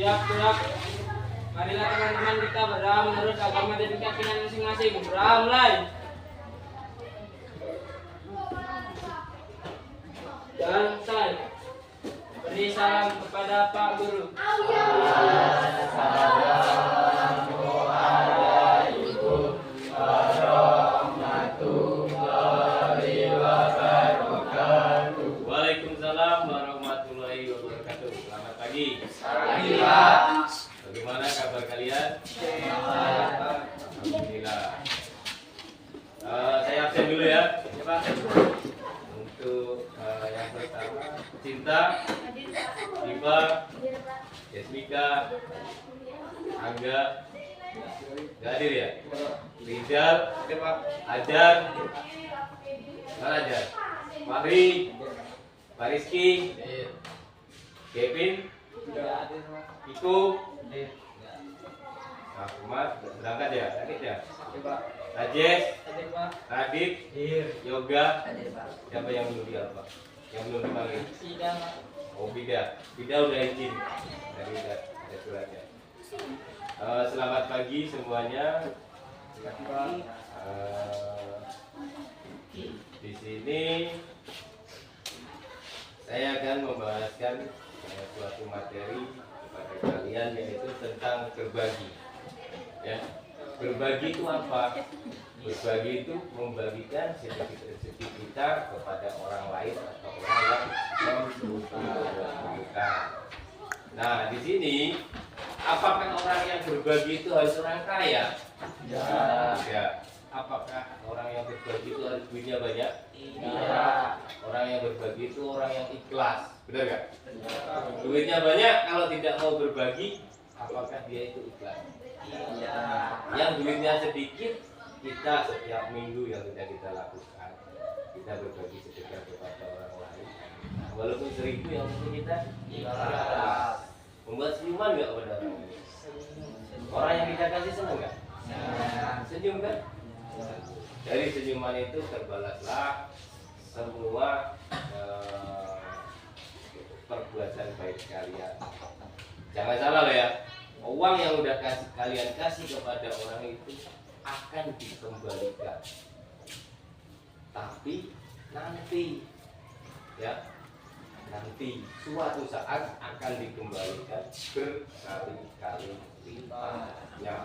Siap, siap. Marilah teman-teman kita berdoa menurut agama dan keyakinan masing-masing. Berdoa mulai. Selesai. Beri salam kepada Pak Guru. Waalaikumsalam warahmatullahi wabarakatuh. Selamat pagi. Bagaimana kabar kalian? Alhamdulillah. Saya absen dulu ya, Pak. Untuk yang pertama, Cinta, Diva, Yasmika, Angga, nggak hadir ya? Rizal, Ajar, mana Ajar? Fahri, Pak Rizky, Kevin, Iko, Ahmad, berangkat ya? Sakit ya? Rajesh, Radit, Yoga, siapa yang belum dia Pak? Yang belum dipanggil? Oh Bida, Bida udah izin dari ada suratnya. Selamat pagi semuanya. Di sini saya akan membahaskan suatu materi kepada kalian yaitu tentang berbagi. Ya, berbagi itu apa? Berbagi itu membagikan sedikit rezeki kita kepada orang lain atau orang yang membutuhkan. Nah, di sini apakah orang yang berbagi itu harus orang kaya? Ya. Apakah orang yang berbagi itu harus duitnya banyak? Iya. Orang yang berbagi itu orang yang ikhlas, benar nggak? Duitnya banyak, kalau tidak mau berbagi, apakah dia itu ikhlas? Iya. Yang duitnya sedikit, kita setiap minggu yang sudah kita lakukan, kita berbagi sedekah kepada orang lain. Nah, walaupun 1000 yang penting kita ikhlas. Membuat senyuman nggak pada orang ini? Orang yang kita kasih senang nggak? Senyum kan? Dari senyuman itu terbalaslah semua perbuatan baik kalian. Jangan salah loh ya, uang yang udah kalian kasih kepada orang itu akan dikembalikan. Tapi nanti ya, nanti suatu saat akan dikembalikan berkali-kali lipatnya.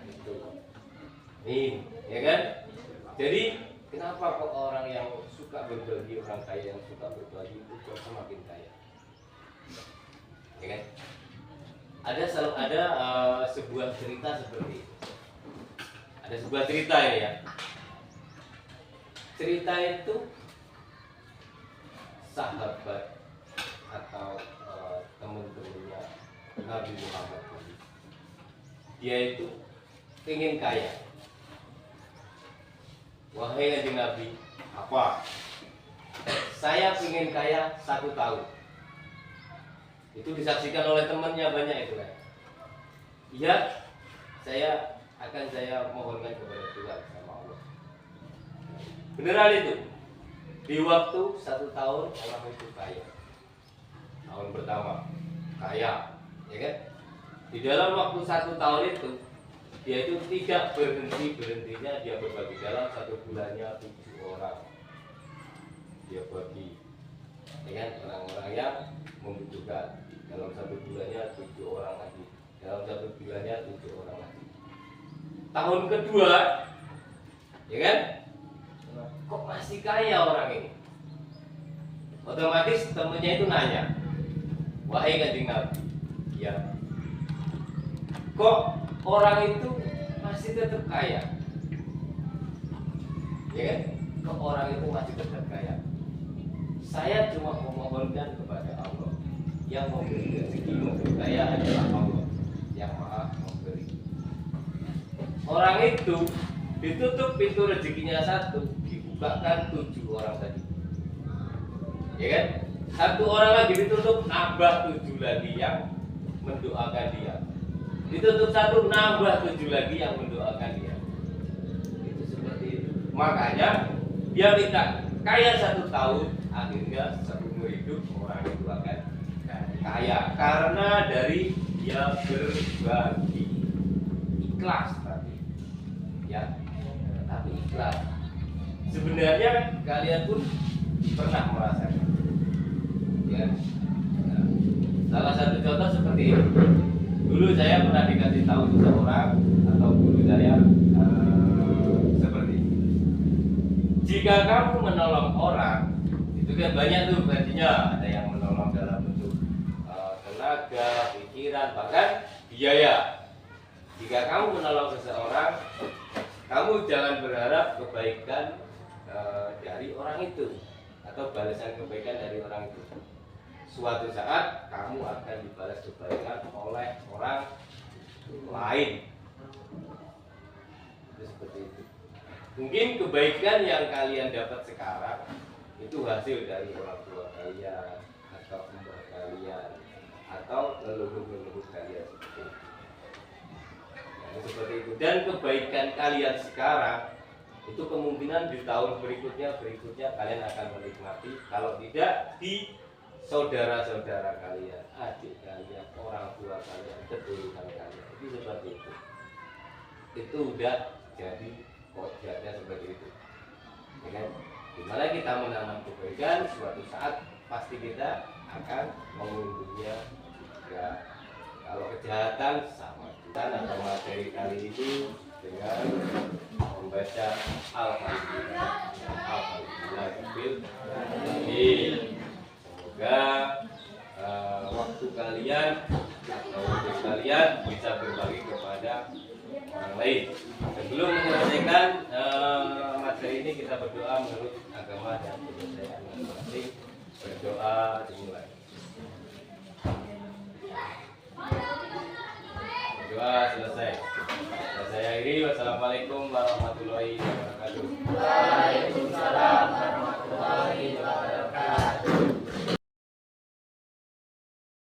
Itu ini, ya kan? Jadi kenapa kok orang yang suka berbagi, orang kaya yang suka berbagi itu kok semakin kaya? Ya kan? Ada sebuah cerita seperti itu. Ada sebuah cerita ini ya. Cerita itu sahabat atau teman-temannya Nabi Muhammad. Dia itu ingin kaya. Wahai Kanjeng Nabi, apa? Saya ingin kaya 1 tahun. Itu disaksikan oleh temannya banyak itu kan. Iya, saya mohonkan kepada Tuhan sama Allah. Beneran itu. Di waktu 1 tahun orang itu kaya. Tahun pertama kaya, ya kan? Di dalam waktu 1 tahun itu dia itu tidak berhentinya dia berbagi. Dalam 1 bulannya 7 orang dia bagi, ya kan, orang-orang yang membutuhkan. Dalam 1 bulannya 7 orang lagi, dalam 1 bulannya 7 orang lagi. Tahun kedua, ya kan, kok masih kaya orang ini? Otomatis temennya itu nanya, wahai Kanjeng Nabi, ya, kok orang itu masih tetap kaya? Ya kan? Kok orang itu masih tetap kaya? Saya cuma memohonkan kepada Allah. Yang memberi rezeki memberi kaya adalah Allah yang Maha Memberi. Orang itu ditutup pintu rezekinya 1, dibukakan 7 orang tadi. Ya kan? 1 orang lagi ditutup, nambah 7 lagi yang mendoakan dia. Ditutup 1, nambah 7 lagi yang mendoakan dia. Itu seperti itu. Makanya dia minta kaya 1 tahun, akhirnya seumur hidup orang itu akan kaya. kaya karena dari dia berbagi, ikhlas tadi ya, tapi ikhlas. Sebenarnya kalian pun pernah merasakan ya. Nah, salah satu contoh seperti ini. Dulu saya pernah dikasih tahu seseorang atau guru saya seperti ini. Jika kamu menolong orang, itu kan banyak tuh versinya. Ada yang menolong dalam bentuk tenaga, pikiran, bahkan biaya. Jika kamu menolong seseorang, kamu jangan berharap kebaikan dari orang itu atau balasan kebaikan dari orang itu. Suatu saat kamu akan dibalas kebaikan oleh orang lain. Itu seperti itu. Mungkin kebaikan yang kalian dapat sekarang itu hasil dari orang tua kalian atau mbah kalian atau leluhur-leluhur kalian seperti itu. Nah, seperti itu. Dan kebaikan kalian sekarang itu kemungkinan di tahun berikutnya kalian akan menikmati. Kalau tidak, di saudara-saudara kalian, adik kalian, orang tua kalian, keturunan kalian, itu seperti itu. Itu udah jadi kodratnya seperti itu. Ya kan? Dimana kita menanam kebaikan, suatu saat pasti kita akan mengunduhnya juga. Kalau kejahatan sama kita. Atau materi kali ini dengan membaca Al-Fatihah. Semoga waktu kalian atau untuk kalian bisa berbagi kepada orang lain. Sebelum menyelesaikan materi ini, kita berdoa menurut agama dan kepercayaan masing-masing. Berdoa dimulai. Berdoa selesai. Saya akhiri. Wassalamualaikum warahmatullahi wabarakatuh.